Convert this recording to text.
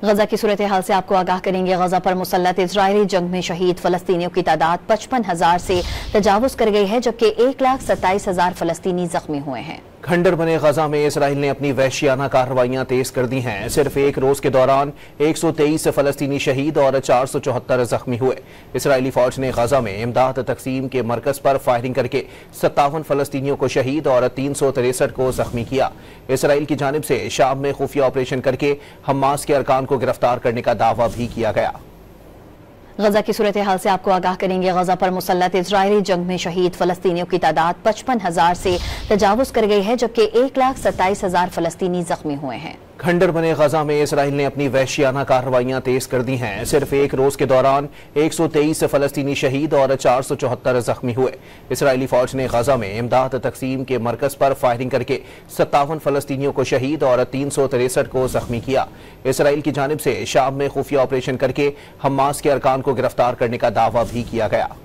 गजा की सूरत हाल से आपको आगाह करेंगे। गजा पर मुसल्लत इजरायली जंग में शहीद फलस्तीनियों की तादाद 55,000 से तजावुज कर गई है, जबकि 1,27,000 फलस्तीनी जख्मी हुए हैं। खंडर बने गजा में इसराइल ने अपनी वहशियाना कार्रवाइयां तेज कर दी हैं। सिर्फ एक रोज के दौरान 123 फलस्तीनी शहीद और 474 जख्मी हुए। इसराइली फौज ने गजा में इमदाद तकसीम के मरकज पर फायरिंग करके 57 फलस्तीनियों को शहीद और 363 को जख्मी किया। इसराइल की जानिब से शाम में खुफिया ऑपरेशन करके हमास के अरकान को गिरफ्तार करने का दावा भी किया गया। गजा की सूरत हाल से आपको आगाह करेंगे। गजा पर मुसल्लत इजरायली जंग में शहीद फलस्तीनियों की तादाद 55,000 से तजावुज कर गई है, जबकि 1,27,000 फलस्तीनी जख्मी हुए हैं। खंडर बने गजा में इसराइल ने अपनी वहशियाना कार्रवाइयां तेज कर दी हैं। सिर्फ एक रोज के दौरान 123 फलस्तीनी शहीद और 474 जख्मी हुए। इसराइली फौज ने गजा में इमदाद तकसीम के मरकज पर फायरिंग करके 57 फलस्तीनियों को शहीद और 363 को जख्मी किया। इसराइल की जानिब से शाम में खुफिया ऑपरेशन करके हमास के अरकान को गिरफ्तार करने का दावा भी किया गया।